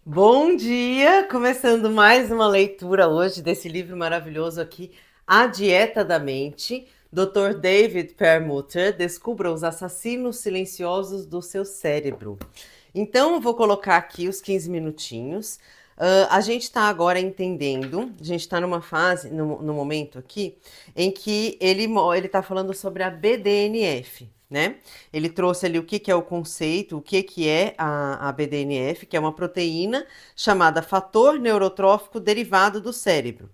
Bom dia! Começando mais uma leitura hoje desse livro maravilhoso aqui, A Dieta da Mente, Dr. David Perlmutter, Descubra os assassinos silenciosos do seu cérebro. Então, eu vou colocar aqui os 15 minutinhos. A gente está agora entendendo, a gente está numa fase, no momento aqui, em que ele está falando sobre a BDNF, né? Ele trouxe ali o que é o conceito, o que é a BDNF, que é uma proteína chamada fator neurotrófico derivado do cérebro,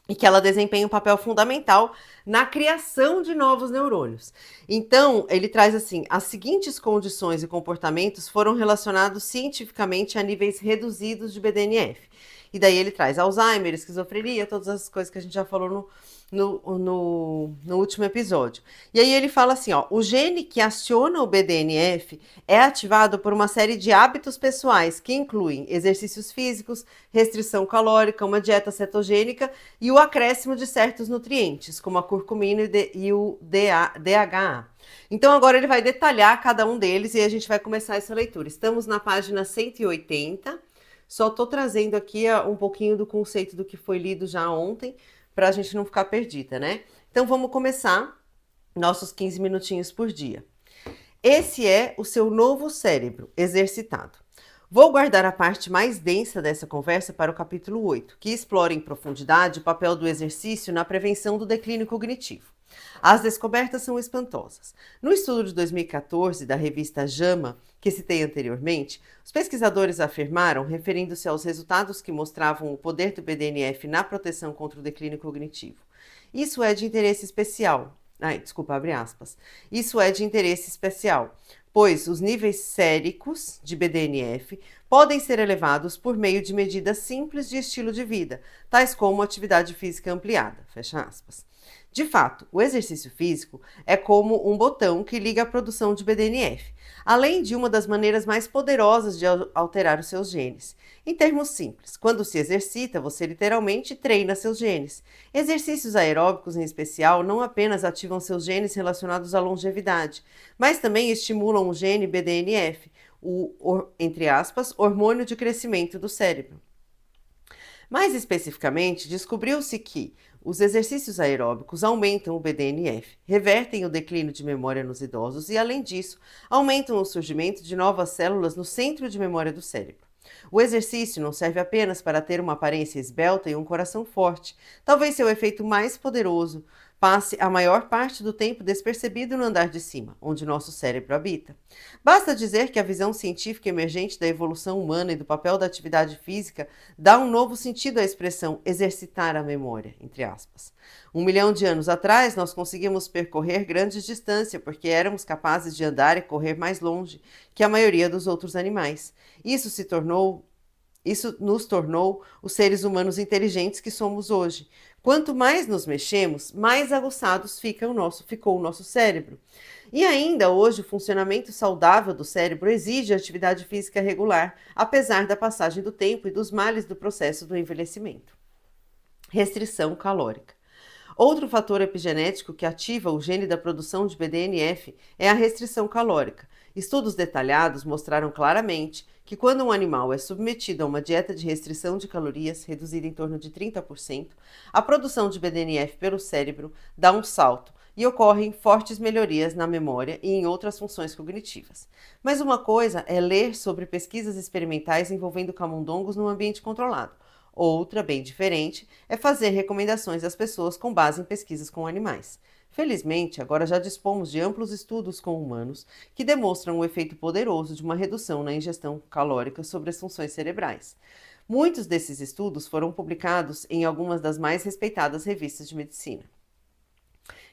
e que ela desempenha um papel fundamental na criação de novos neurônios. Então, ele traz assim: as seguintes condições e comportamentos foram relacionados cientificamente a níveis reduzidos de BDNF. E daí ele traz Alzheimer, esquizofrenia, todas as coisas que a gente já falou no último episódio. E aí ele fala assim, ó, o gene que aciona o BDNF é ativado por uma série de hábitos pessoais que incluem exercícios físicos, restrição calórica, uma dieta cetogênica e o acréscimo de certos nutrientes, como a curcumina e o DHA. Então agora ele vai detalhar cada um deles e a gente vai começar essa leitura. Estamos na página 180. Só estou trazendo aqui um pouquinho do conceito do que foi lido já ontem, para a gente não ficar perdida, né? Então vamos começar nossos 15 minutinhos por dia. Esse é o seu novo cérebro exercitado. Vou guardar a parte mais densa dessa conversa para o capítulo 8, que explora em profundidade o papel do exercício na prevenção do declínio cognitivo. As descobertas são espantosas. No estudo de 2014 da revista JAMA, que citei anteriormente, os pesquisadores afirmaram, referindo-se aos resultados que mostravam o poder do BDNF na proteção contra o declínio cognitivo. Isso é de interesse especial. Abre aspas. Isso é de interesse especial, pois os níveis séricos de BDNF podem ser elevados por meio de medidas simples de estilo de vida, tais como atividade física ampliada. Fecha aspas. De fato, o exercício físico é como um botão que liga a produção de BDNF, além de uma das maneiras mais poderosas de alterar os seus genes. Em termos simples, quando se exercita, você literalmente treina seus genes. Exercícios aeróbicos, em especial, não apenas ativam seus genes relacionados à longevidade, mas também estimulam o gene BDNF, entre aspas, hormônio de crescimento do cérebro. Mais especificamente, descobriu-se que os exercícios aeróbicos aumentam o BDNF, revertem o declínio de memória nos idosos e, além disso, aumentam o surgimento de novas células no centro de memória do cérebro. O exercício não serve apenas para ter uma aparência esbelta e um coração forte. Talvez seu efeito mais poderoso passe a maior parte do tempo despercebido no andar de cima, onde nosso cérebro habita. Basta dizer que a visão científica emergente da evolução humana e do papel da atividade física dá um novo sentido à expressão exercitar a memória, entre aspas. 1 milhão de anos atrás, nós conseguimos percorrer grandes distâncias porque éramos capazes de andar e correr mais longe que a maioria dos outros animais. Isso nos tornou os seres humanos inteligentes que somos hoje. Quanto mais nos mexemos, mais aguçados ficou o nosso cérebro. E ainda hoje, o funcionamento saudável do cérebro exige atividade física regular, apesar da passagem do tempo e dos males do processo do envelhecimento. Restrição calórica. Outro fator epigenético que ativa o gene da produção de BDNF é a restrição calórica. Estudos detalhados mostraram claramente que quando um animal é submetido a uma dieta de restrição de calorias, reduzida em torno de 30%, a produção de BDNF pelo cérebro dá um salto e ocorrem fortes melhorias na memória e em outras funções cognitivas. Mas uma coisa é ler sobre pesquisas experimentais envolvendo camundongos num ambiente controlado. Outra, bem diferente, é fazer recomendações às pessoas com base em pesquisas com animais. Felizmente, agora já dispomos de amplos estudos com humanos que demonstram o efeito poderoso de uma redução na ingestão calórica sobre as funções cerebrais. Muitos desses estudos foram publicados em algumas das mais respeitadas revistas de medicina.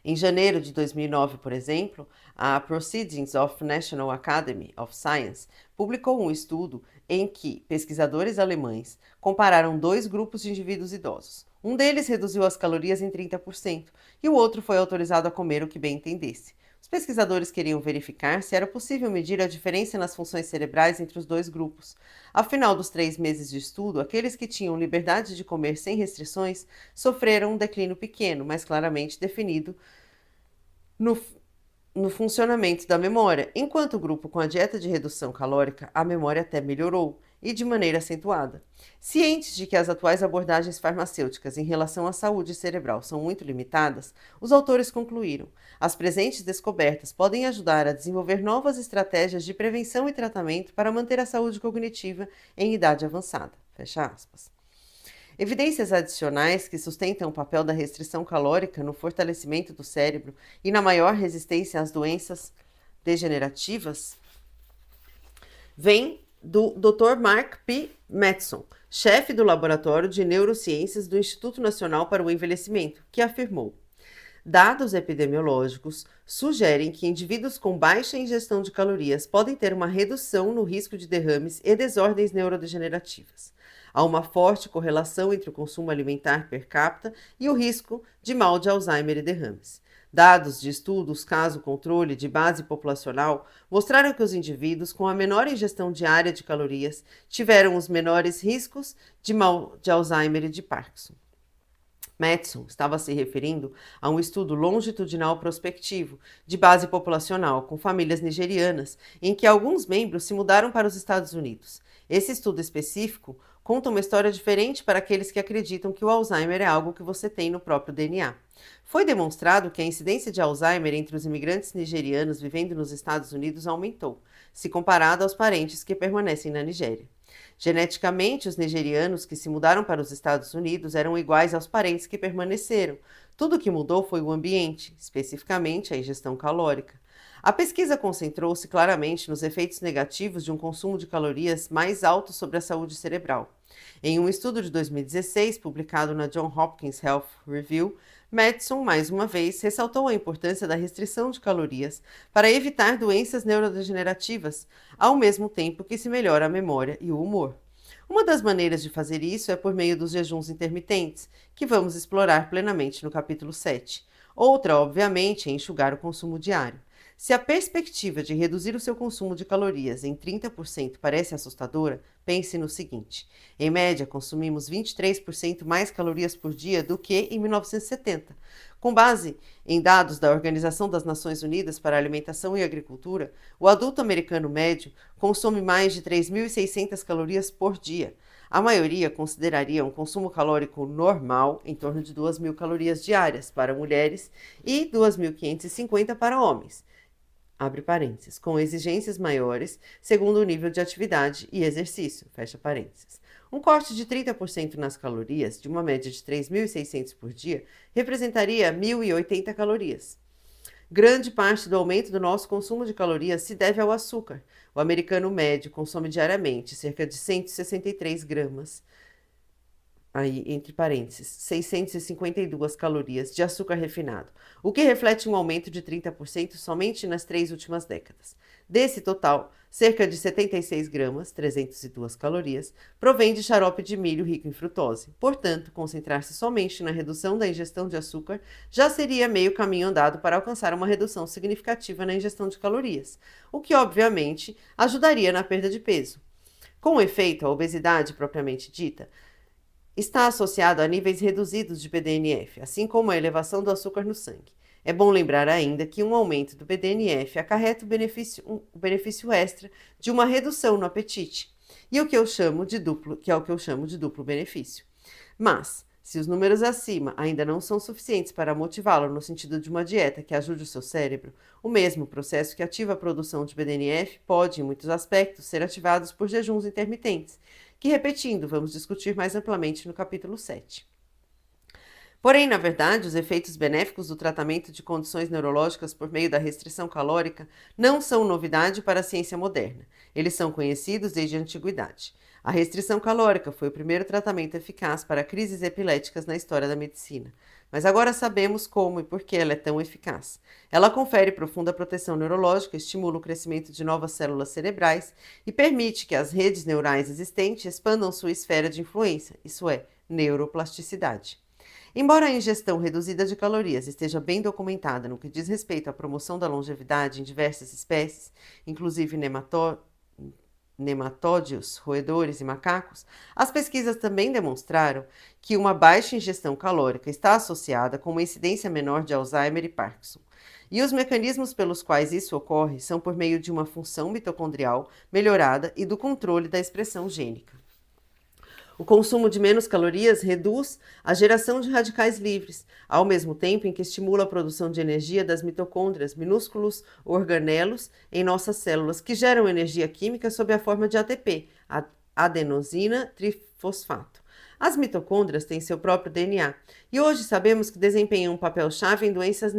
Em janeiro de 2009, por exemplo, a Proceedings of National Academy of Science publicou um estudo em que pesquisadores alemães compararam dois grupos de indivíduos idosos. Um deles reduziu as calorias em 30% e o outro foi autorizado a comer o que bem entendesse. Os pesquisadores queriam verificar se era possível medir a diferença nas funções cerebrais entre os dois grupos. Ao final dos 3 meses de estudo, aqueles que tinham liberdade de comer sem restrições sofreram um declínio pequeno, mas claramente definido no, no funcionamento da memória, enquanto o grupo com a dieta de redução calórica, a memória até melhorou. e de maneira acentuada. Cientes de que as atuais abordagens farmacêuticas em relação à saúde cerebral são muito limitadas, os autores concluíram: as presentes descobertas podem ajudar a desenvolver novas estratégias de prevenção e tratamento para manter a saúde cognitiva em idade avançada. Fecha aspas. Evidências adicionais que sustentam o papel da restrição calórica no fortalecimento do cérebro e na maior resistência às doenças degenerativas vêm do Dr. Mark P. Mattson, chefe do Laboratório de Neurociências do Instituto Nacional para o Envelhecimento, que afirmou: dados epidemiológicos sugerem que indivíduos com baixa ingestão de calorias podem ter uma redução no risco de derrames e desordens neurodegenerativas. Há uma forte correlação entre o consumo alimentar per capita e o risco de mal de Alzheimer e derrames. Dados de estudos caso-controle de base populacional mostraram que os indivíduos com a menor ingestão diária de calorias tiveram os menores riscos de mal de Alzheimer e de Parkinson. Mattson estava se referindo a um estudo longitudinal prospectivo, de base populacional, com famílias nigerianas, em que alguns membros se mudaram para os Estados Unidos. Esse estudo específico conta uma história diferente para aqueles que acreditam que o Alzheimer é algo que você tem no próprio DNA. Foi demonstrado que a incidência de Alzheimer entre os imigrantes nigerianos vivendo nos Estados Unidos aumentou, se comparado aos parentes que permanecem na Nigéria. Geneticamente, os nigerianos que se mudaram para os Estados Unidos eram iguais aos parentes que permaneceram. Tudo o que mudou foi o ambiente, especificamente a ingestão calórica. A pesquisa concentrou-se claramente nos efeitos negativos de um consumo de calorias mais alto sobre a saúde cerebral. Em um estudo de 2016, publicado na Johns Hopkins Health Review, Mattson, mais uma vez, ressaltou a importância da restrição de calorias para evitar doenças neurodegenerativas, ao mesmo tempo que se melhora a memória e o humor. Uma das maneiras de fazer isso é por meio dos jejuns intermitentes, que vamos explorar plenamente no capítulo 7. Outra, obviamente, é enxugar o consumo diário. Se a perspectiva de reduzir o seu consumo de calorias em 30% parece assustadora, pense no seguinte: em média, consumimos 23% mais calorias por dia do que em 1970. Com base em dados da Organização das Nações Unidas para a Alimentação e Agricultura, o adulto americano médio consome mais de 3.600 calorias por dia. A maioria consideraria um consumo calórico normal em torno de 2.000 calorias diárias para mulheres e 2.550 para homens. Abre parênteses, com exigências maiores, segundo o nível de atividade e exercício, fecha parênteses. Um corte de 30% nas calorias, de uma média de 3.600 por dia, representaria 1.080 calorias. Grande parte do aumento do nosso consumo de calorias se deve ao açúcar. O americano médio consome diariamente cerca de 163 gramas, aí entre parênteses, 652 calorias de açúcar refinado, o que reflete um aumento de 30% somente nas 3 últimas décadas. Desse total, cerca de 76 gramas, 302 calorias, provém de xarope de milho rico em frutose. Portanto, concentrar-se somente na redução da ingestão de açúcar já seria meio caminho andado para alcançar uma redução significativa na ingestão de calorias, o que obviamente ajudaria na perda de peso. Com efeito, a obesidade propriamente dita está associado a níveis reduzidos de BDNF, assim como a elevação do açúcar no sangue. É bom lembrar ainda que um aumento do BDNF acarreta o benefício extra de uma redução no apetite, e o que eu chamo de duplo benefício. Mas, se os números acima ainda não são suficientes para motivá-lo no sentido de uma dieta que ajude o seu cérebro, o mesmo processo que ativa a produção de BDNF pode, em muitos aspectos, ser ativado por jejuns intermitentes, que, repetindo, vamos discutir mais amplamente no capítulo 7. Porém, na verdade, os efeitos benéficos do tratamento de condições neurológicas por meio da restrição calórica não são novidade para a ciência moderna. Eles são conhecidos desde a antiguidade. A restrição calórica foi o primeiro tratamento eficaz para crises epiléticas na história da medicina. Mas agora sabemos como e por que ela é tão eficaz. Ela confere profunda proteção neurológica, estimula o crescimento de novas células cerebrais e permite que as redes neurais existentes expandam sua esfera de influência, isso é, neuroplasticidade. Embora a ingestão reduzida de calorias esteja bem documentada no que diz respeito à promoção da longevidade em diversas espécies, inclusive nematódeos, roedores e macacos, as pesquisas também demonstraram que uma baixa ingestão calórica está associada com uma incidência menor de Alzheimer e Parkinson. E os mecanismos pelos quais isso ocorre são por meio de uma função mitocondrial melhorada e do controle da expressão gênica. O consumo de menos calorias reduz a geração de radicais livres, ao mesmo tempo em que estimula a produção de energia das mitocôndrias, minúsculos organelos em nossas células, que geram energia química sob a forma de ATP, adenosina trifosfato. As mitocôndrias têm seu próprio DNA e hoje sabemos que desempenham um papel-chave em doenças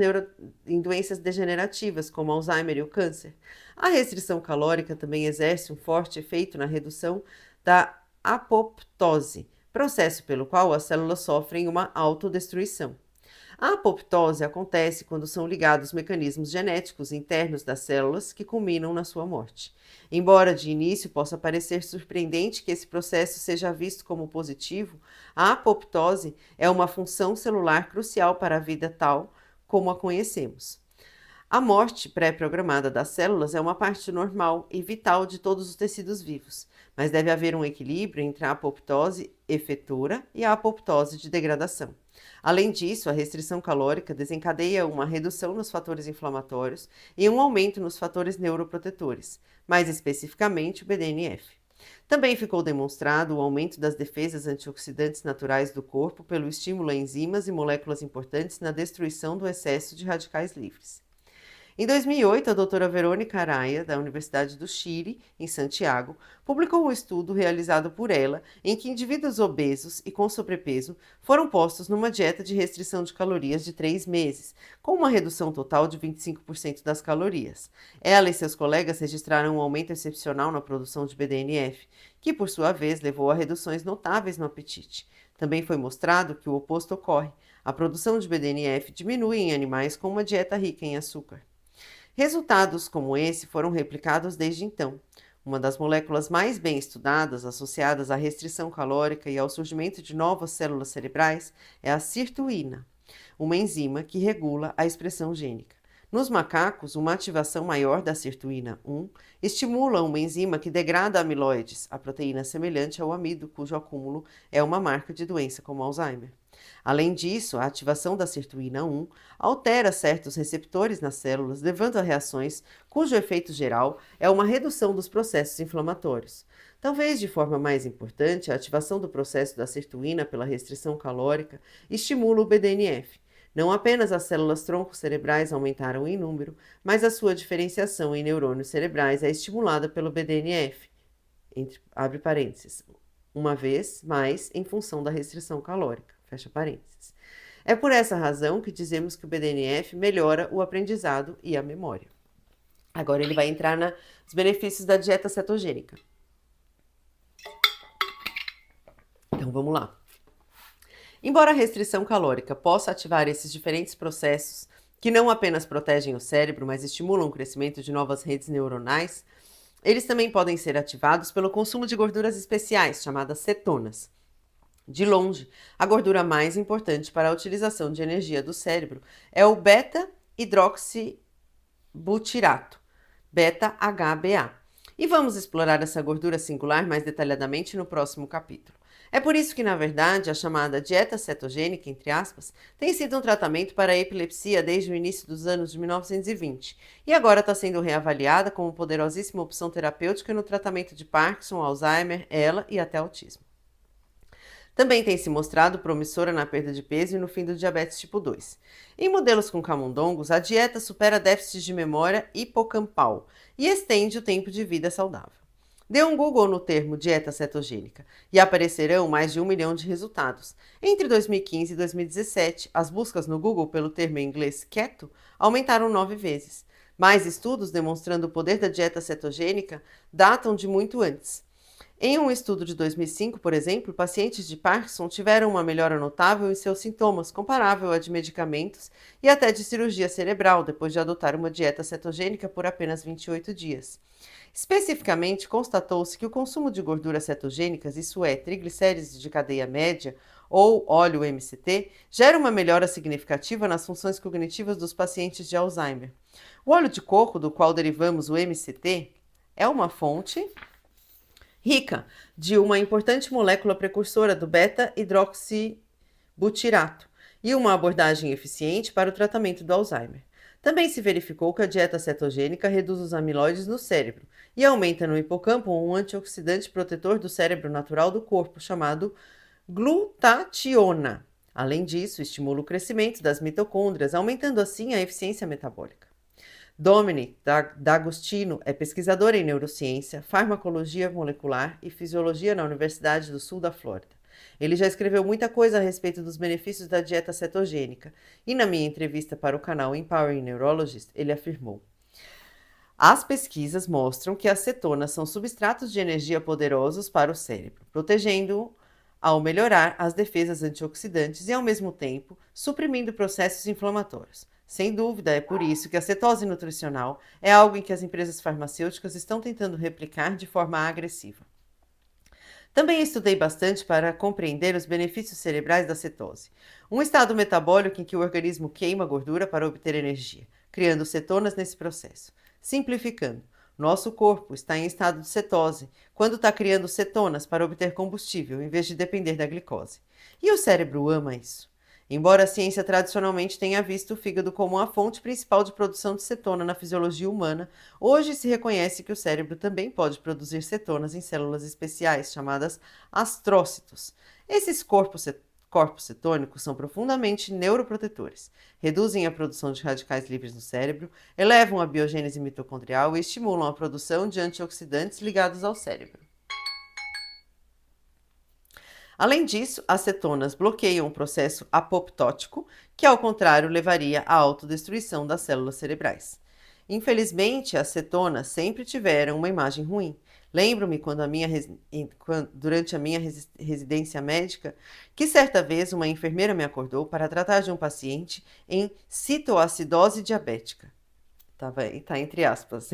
degenerativas, como Alzheimer e o câncer. A restrição calórica também exerce um forte efeito na redução da apoptose, processo pelo qual as células sofrem uma autodestruição. A apoptose acontece quando são ligados mecanismos genéticos internos das células que culminam na sua morte. Embora de início possa parecer surpreendente que esse processo seja visto como positivo, a apoptose é uma função celular crucial para a vida tal como a conhecemos. A morte pré-programada das células é uma parte normal e vital de todos os tecidos vivos, mas deve haver um equilíbrio entre a apoptose efetora e a apoptose de degradação. Além disso, a restrição calórica desencadeia uma redução nos fatores inflamatórios e um aumento nos fatores neuroprotetores, mais especificamente o BDNF. Também ficou demonstrado o aumento das defesas antioxidantes naturais do corpo pelo estímulo a enzimas e moléculas importantes na destruição do excesso de radicais livres. Em 2008, a doutora Verônica Araya, da Universidade do Chile, em Santiago, publicou um estudo realizado por ela em que indivíduos obesos e com sobrepeso foram postos numa dieta de restrição de calorias de 3 meses, com uma redução total de 25% das calorias. Ela e seus colegas registraram um aumento excepcional na produção de BDNF, que por sua vez levou a reduções notáveis no apetite. Também foi mostrado que o oposto ocorre. A produção de BDNF diminui em animais com uma dieta rica em açúcar. Resultados como esse foram replicados desde então. Uma das moléculas mais bem estudadas associadas à restrição calórica e ao surgimento de novas células cerebrais é a sirtuína, uma enzima que regula a expressão gênica. Nos macacos, uma ativação maior da sirtuína 1 estimula uma enzima que degrada amiloides, a proteína semelhante ao amido, cujo acúmulo é uma marca de doença como Alzheimer. Além disso, a ativação da sirtuína 1 altera certos receptores nas células, levando a reações cujo efeito geral é uma redução dos processos inflamatórios. Talvez de forma mais importante, a ativação do processo da sirtuína pela restrição calórica estimula o BDNF. Não apenas as células tronco cerebrais aumentaram em número, mas a sua diferenciação em neurônios cerebrais é estimulada pelo BDNF, abre parênteses, uma vez mais em função da restrição calórica, fecha parênteses. É por essa razão que dizemos que o BDNF melhora o aprendizado e a memória. Agora ele vai entrar nos benefícios da dieta cetogênica. Então vamos lá. Embora a restrição calórica possa ativar esses diferentes processos que não apenas protegem o cérebro, mas estimulam o crescimento de novas redes neuronais, eles também podem ser ativados pelo consumo de gorduras especiais, chamadas cetonas. De longe, a gordura mais importante para a utilização de energia do cérebro é o beta-hidroxibutirato, beta-HBA. E vamos explorar essa gordura singular mais detalhadamente no próximo capítulo. É por isso que, na verdade, a chamada dieta cetogênica, entre aspas, tem sido um tratamento para a epilepsia desde o início dos anos de 1920 e agora está sendo reavaliada como poderosíssima opção terapêutica no tratamento de Parkinson, Alzheimer, ELA e até autismo. Também tem se mostrado promissora na perda de peso e no fim do diabetes tipo 2. Em modelos com camundongos, a dieta supera déficits de memória hipocampal e estende o tempo de vida saudável. Dê um Google no termo dieta cetogênica e aparecerão mais de 1 milhão de resultados. Entre 2015 e 2017, as buscas no Google pelo termo em inglês keto aumentaram 9 vezes. Mais estudos demonstrando o poder da dieta cetogênica datam de muito antes. Em um estudo de 2005, por exemplo, pacientes de Parkinson tiveram uma melhora notável em seus sintomas, comparável à de medicamentos e até de cirurgia cerebral, depois de adotar uma dieta cetogênica por apenas 28 dias. Especificamente, constatou-se que o consumo de gorduras cetogênicas, isso é, triglicérides de cadeia média ou óleo MCT, gera uma melhora significativa nas funções cognitivas dos pacientes de Alzheimer. O óleo de coco, do qual derivamos o MCT, é uma fonte rica de uma importante molécula precursora do beta-hidroxibutirato e uma abordagem eficiente para o tratamento do Alzheimer. Também se verificou que a dieta cetogênica reduz os amiloides no cérebro e aumenta no hipocampo um antioxidante protetor do cérebro natural do corpo, chamado glutationa. Além disso, estimula o crescimento das mitocôndrias, aumentando assim a eficiência metabólica. Dominic D'Agostino é pesquisador em neurociência, farmacologia molecular e fisiologia na Universidade do Sul da Flórida. Ele já escreveu muita coisa a respeito dos benefícios da dieta cetogênica e na minha entrevista para o canal Empowering Neurologist, ele afirmou: as pesquisas mostram que as cetonas são substratos de energia poderosos para o cérebro, protegendo-o ao melhorar as defesas antioxidantes e, ao mesmo tempo, suprimindo processos inflamatórios. Sem dúvida, é por isso que a cetose nutricional é algo em que as empresas farmacêuticas estão tentando replicar de forma agressiva. Também estudei bastante para compreender os benefícios cerebrais da cetose, um estado metabólico em que o organismo queima gordura para obter energia, criando cetonas nesse processo. Simplificando, nosso corpo está em estado de cetose quando está criando cetonas para obter combustível, em vez de depender da glicose. E o cérebro ama isso. Embora a ciência tradicionalmente tenha visto o fígado como a fonte principal de produção de cetona na fisiologia humana, hoje se reconhece que o cérebro também pode produzir cetonas em células especiais, chamadas astrócitos. Esses corpos cetônicos são profundamente neuroprotetores, reduzem a produção de radicais livres no cérebro, elevam a biogênese mitocondrial e estimulam a produção de antioxidantes ligados ao cérebro. Além disso, as cetonas bloqueiam o processo apoptótico, que ao contrário levaria à autodestruição das células cerebrais. Infelizmente, as cetonas sempre tiveram uma imagem ruim. Lembro-me durante a minha residência médica que certa vez uma enfermeira me acordou para tratar de um paciente em citoacidose diabética. Tá entre aspas,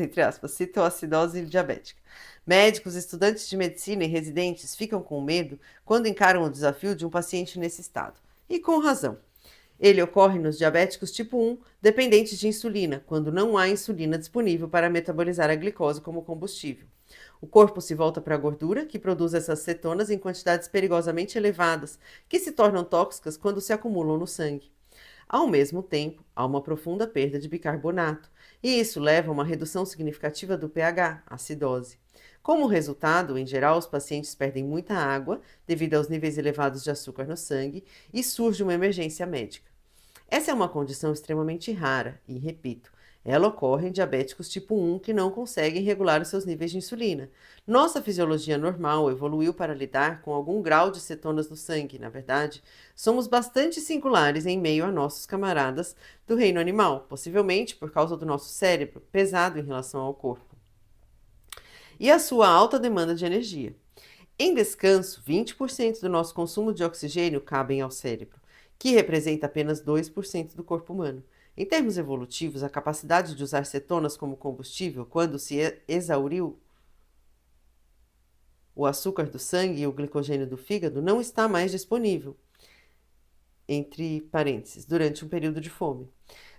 citoacidose diabética. Médicos, estudantes de medicina e residentes ficam com medo quando encaram o desafio de um paciente nesse estado. E com razão. Ele ocorre nos diabéticos tipo 1, dependentes de insulina, quando não há insulina disponível para metabolizar a glicose como combustível. O corpo se volta para a gordura, que produz essas cetonas em quantidades perigosamente elevadas, que se tornam tóxicas quando se acumulam no sangue. Ao mesmo tempo, há uma profunda perda de bicarbonato, e isso leva a uma redução significativa do pH, acidose. Como resultado, em geral, os pacientes perdem muita água devido aos níveis elevados de açúcar no sangue e surge uma emergência médica. Essa é uma condição extremamente rara e, repito, ela ocorre em diabéticos tipo 1 que não conseguem regular os seus níveis de insulina. Nossa fisiologia normal evoluiu para lidar com algum grau de cetonas no sangue. Na verdade, somos bastante singulares em meio a nossos camaradas do reino animal, possivelmente por causa do nosso cérebro, pesado em relação ao corpo, e a sua alta demanda de energia. Em descanso, 20% do nosso consumo de oxigênio cabem ao cérebro, que representa apenas 2% do corpo humano. Em termos evolutivos, a capacidade de usar cetonas como combustível quando se exauriu o açúcar do sangue e o glicogênio do fígado não está mais disponível, entre parênteses, durante um período de fome.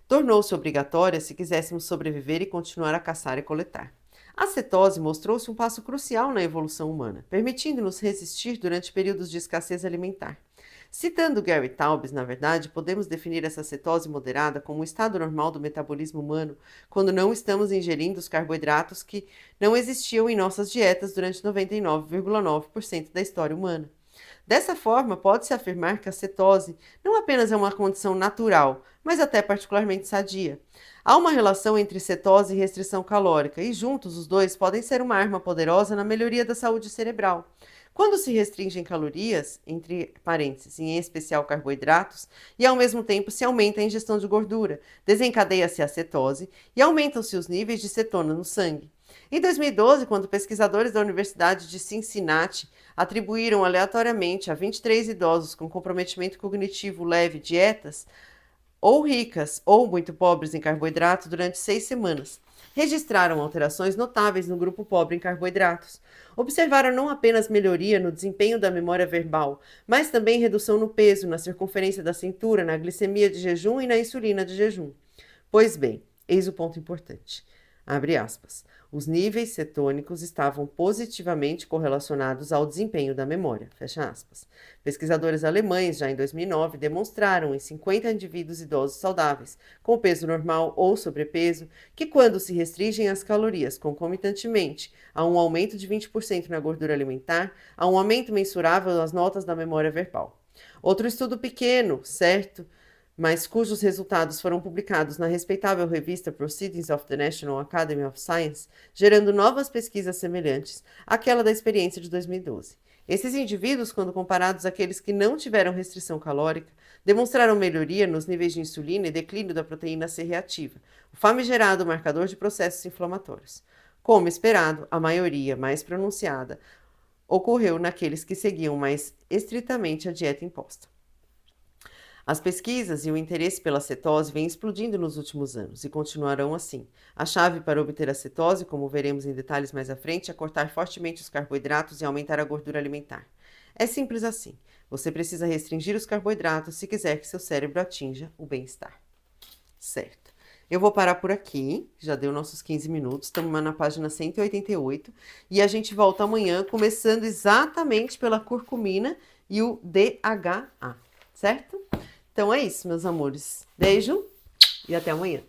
Tornou-se obrigatória se quiséssemos sobreviver e continuar a caçar e coletar. A cetose mostrou-se um passo crucial na evolução humana, permitindo-nos resistir durante períodos de escassez alimentar. Citando Gary Taubes, na verdade, podemos definir essa cetose moderada como um estado normal do metabolismo humano, quando não estamos ingerindo os carboidratos que não existiam em nossas dietas durante 99,9% da história humana. Dessa forma, pode-se afirmar que a cetose não apenas é uma condição natural, mas até particularmente sadia. Há uma relação entre cetose e restrição calórica, e juntos os dois podem ser uma arma poderosa na melhoria da saúde cerebral. Quando se restringem calorias, entre parênteses, em especial carboidratos, e ao mesmo tempo se aumenta a ingestão de gordura, desencadeia-se a cetose e aumentam-se os níveis de cetona no sangue. Em 2012, quando pesquisadores da Universidade de Cincinnati atribuíram aleatoriamente a 23 idosos com comprometimento cognitivo leve dietas ou ricas ou muito pobres em carboidratos durante 6 semanas, registraram alterações notáveis no grupo pobre em carboidratos. Observaram não apenas melhoria no desempenho da memória verbal, mas também redução no peso, na circunferência da cintura, na glicemia de jejum e na insulina de jejum. Pois bem, eis o ponto importante. Abre aspas. Os níveis cetônicos estavam positivamente correlacionados ao desempenho da memória. Fecha aspas. Pesquisadores alemães, já em 2009, demonstraram em 50 indivíduos idosos saudáveis, com peso normal ou sobrepeso, que quando se restringem as calorias concomitantemente a um aumento de 20% na gordura alimentar, há um aumento mensurável das notas da memória verbal. Outro estudo pequeno, certo? Mas cujos resultados foram publicados na respeitável revista Proceedings of the National Academy of Science, gerando novas pesquisas semelhantes àquela da experiência de 2012. Esses indivíduos, quando comparados àqueles que não tiveram restrição calórica, demonstraram melhoria nos níveis de insulina e declínio da proteína C reativa, o famigerado marcador de processos inflamatórios. Como esperado, a maioria mais pronunciada ocorreu naqueles que seguiam mais estritamente a dieta imposta. As pesquisas e o interesse pela cetose vêm explodindo nos últimos anos e continuarão assim. A chave para obter a cetose, como veremos em detalhes mais à frente, é cortar fortemente os carboidratos e aumentar a gordura alimentar. É simples assim. Você precisa restringir os carboidratos se quiser que seu cérebro atinja o bem-estar. Certo. Eu vou parar por aqui, já deu nossos 15 minutos, estamos na página 188 e a gente volta amanhã, começando exatamente pela curcumina e o DHA, certo? Então é isso, meus amores. Beijo e até amanhã.